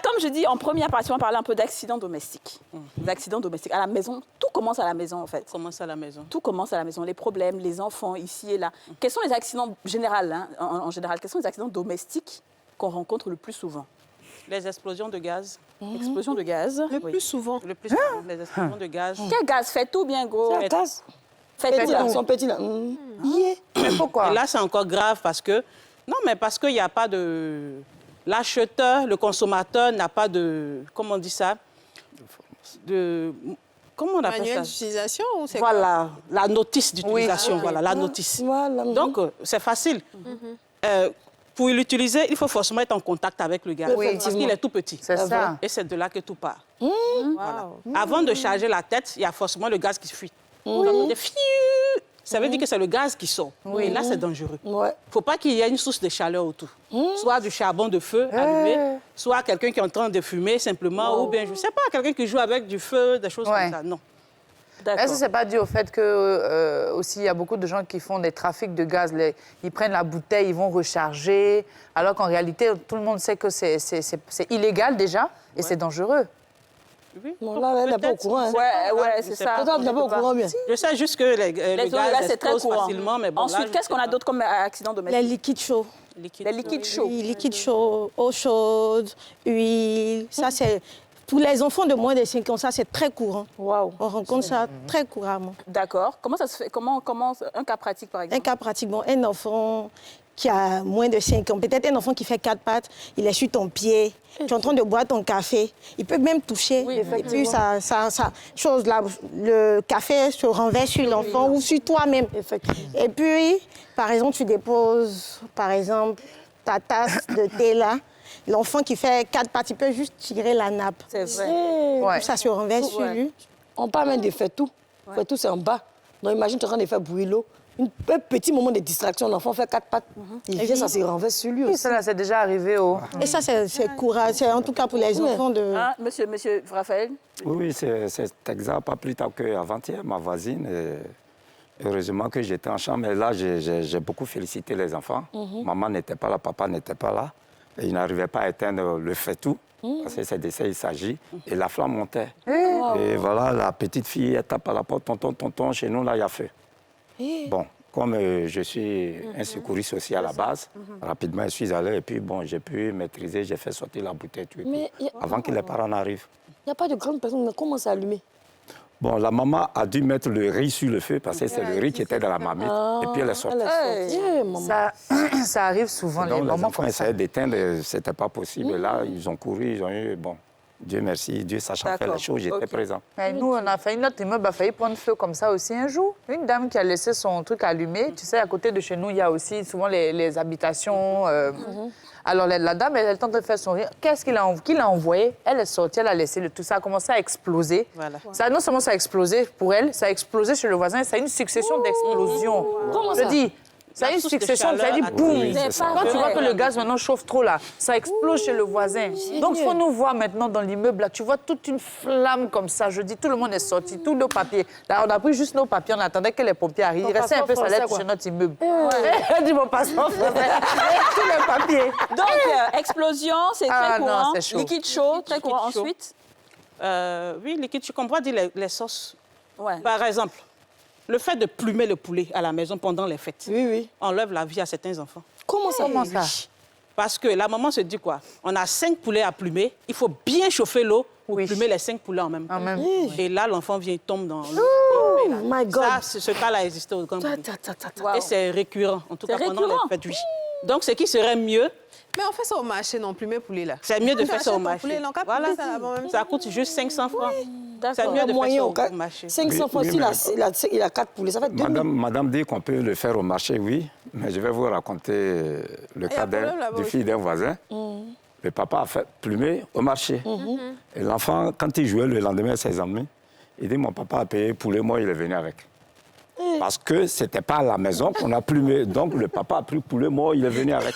comme je dis, en première partie, on parlait un peu d'accidents domestiques. D'accidents domestiques. À la maison, tout commence à la maison, en fait. Tout commence à la maison. Tout commence à la maison. Les problèmes, les enfants, ici et là. Quels sont les accidents général, hein, en général, quels sont les accidents domestiques qu'on rencontre le plus souvent? Les explosions de gaz. Explosion de gaz. Le plus souvent. Le plus souvent, les explosions de gaz. Quel gaz? Fait tout bien gros. C'est un gaz. Fait tout. Ils sont petits là. Mais pourquoi? Et là, c'est encore grave parce que... Non, mais parce qu'il n'y a pas de... L'acheteur, le consommateur n'a pas de... Comment on dit ça? Comment on appelle Manuel ça? d'utilisation ou c'est Voilà, la notice d'utilisation, voilà, la notice. Voilà. Donc, c'est facile. Pour l'utiliser, il faut forcément être en contact avec le gaz. Oui, parce qu'il est tout petit. C'est ça. Et c'est de là que tout part. Voilà. Avant de charger la tête, il y a forcément le gaz qui fuit. Vous entendez fiu. Ça veut dire que c'est le gaz qui sort. Et là, c'est dangereux. Il ne faut pas qu'il y ait une source de chaleur autour. Soit du charbon de feu allumé, soit quelqu'un qui est en train de fumer simplement, ou bien, je ne sais pas, quelqu'un qui joue avec du feu, des choses comme ça. Non. Est-ce que ce n'est pas dû au fait que aussi il y a beaucoup de gens qui font des trafics de gaz, ils prennent la bouteille, ils vont recharger, alors qu'en réalité, tout le monde sait que c'est illégal déjà et c'est dangereux. Oui. Bon, là, elle n'est pas au courant. Hein. Ouais, c'est ça. Toi, tu n'es pas au courant bien. Je sais juste que le gaz c'est très explose courant. facilement, mais bon, Ensuite, qu'est-ce qu'on a d'autre comme accident Les domestique? liquides chauds. Les liquides chauds. Oui, liquides chauds, eau chaude, huile. Ça, c'est... Pour les enfants de moins de 5 ans, ça, c'est très courant. Waouh. On rencontre ça très couramment. D'accord. Comment ça se fait? Comment un cas pratique, par exemple? Un cas pratique, bon, un enfant qui a moins de 5 ans, peut-être un enfant qui fait 4 pattes, il est sur ton pied, tu es en train de boire ton café, il peut même toucher. Oui, et puis, ça chose là, le café se renverse sur l'enfant ou sur toi-même. Et puis, par exemple, tu déposes, par exemple, ta tasse de thé là, l'enfant qui fait 4 pattes, il peut juste tirer la nappe. C'est vrai. Ouais. Ça se renverse sur lui. On parle même de fait tout. Fait tout, c'est en bas. Donc imagine, tu es en train de faire bouillir l'eau. Un petit moment de distraction, l'enfant fait 4 pattes. Il vient, ça se renverse sur lui Oui, aussi. ça, là, c'est déjà arrivé au... Et ça, c'est courage. C'est en tout cas pour les enfants de... Hein, monsieur Raphaël? Oui, c'est cet exemple, pas plus tard qu'avant-hier, ma voisine. Heureusement que j'étais en chambre. Et là, j'ai beaucoup félicité les enfants. Maman n'était pas là, papa n'était pas là. Et ils n'arrivaient pas à éteindre le feu-tout. Parce que c'est de ça il s'agit. Et la flamme montait. Et voilà, la petite fille, elle tape à la porte, tonton, chez nous, là, il y a feu. Bon, comme je suis un secouriste aussi à la base, rapidement, je suis allé et puis, bon, j'ai pu maîtriser, j'ai fait sortir la bouteille, tout, avant que les parents n'arrivent. Il n'y a pas de grande personne, mais comment ça allumer? Bon, la maman a dû mettre le riz sur le feu parce que c'est le riz qui était dans la marmite. Et puis elle est sortie. Ça arrive souvent, Donc, les les moments enfants comme ça. essayaient d'éteindre, ce n'était pas possible. Et là, ils ont couru, ils ont eu, bon, Dieu merci, Dieu sachant faire les choses, j'étais présent. Et nous, on a failli, notre immeuble a failli prendre feu comme ça aussi un jour. Une dame qui a laissé son truc allumé. Tu sais, à côté de chez nous, il y a aussi souvent les habitations. Alors, la dame, elle tente de faire son rire. Qu'est-ce qu'il a envoyé? Elle est sortie, elle a laissé tout ça a commencé à exploser. Voilà. Ça, non seulement ça a explosé pour elle, ça a explosé chez le voisin. Ça a une succession d'explosions. Comment Je ça? dis, ça a une source de succession, ça chaleur dit boum. Oui, c'est ça. Quand tu vois que le gaz maintenant chauffe trop là, ça explose chez le voisin. Donc il faut nous voir maintenant dans l'immeuble là, tu vois toute une flamme comme ça. Je dis tout le monde est sorti, tous nos papiers. Là on a pris juste nos papiers, on attendait que les pompiers arrivent. Il restait un peu sa lettre chez notre immeuble. Elle dit mon passeport français. Tous les papiers. Donc, explosion, c'est très non, courant. c'est chaud. Liquide chaud, très courant. chaud. Ensuite? Oui, liquide, tu comprends dire les sauces. Ouais. Par exemple, le fait de plumer le poulet à la maison pendant les fêtes Oui. enlève la vie à certains enfants. Comment ça? Comment ça? Parce que la maman se dit quoi? On a 5 poulets à plumer, il faut bien chauffer l'eau pour plumer les 5 poulets en même temps. Et là, l'enfant vient, il tombe dans l'eau. Oh my God. Ça, ce cas-là existait au Grand Boulay. Wow. Et c'est récurrent, en tout cas C'est pendant les récurrent. fêtes, oui. Donc, ce qui serait mieux, Mais on fait ça au marché, non plus, mes poulets là. c'est mieux de faire ça au achètes ton marché. poulet, non, qu'à Voilà, poulet, ça là-bas en même ça coûte juste 500 francs. C'est D'accord. mieux de faire Moyen ça au au marché. 500 francs, Oui, s'il mais il a 4 poulets, ça fait 2000. Madame dit qu'on peut le faire au marché, oui, mais je vais vous raconter le cas problème là-bas du fils d'un voisin. Le papa a fait plumer au marché. Et l'enfant, quand il jouait le lendemain à ses amis, il dit, mon papa a payé poulet, moi, il est venu avec. Parce que ce n'était pas à la maison qu'on a plumé. Donc, le papa a pris poulet, moi, il est venu avec.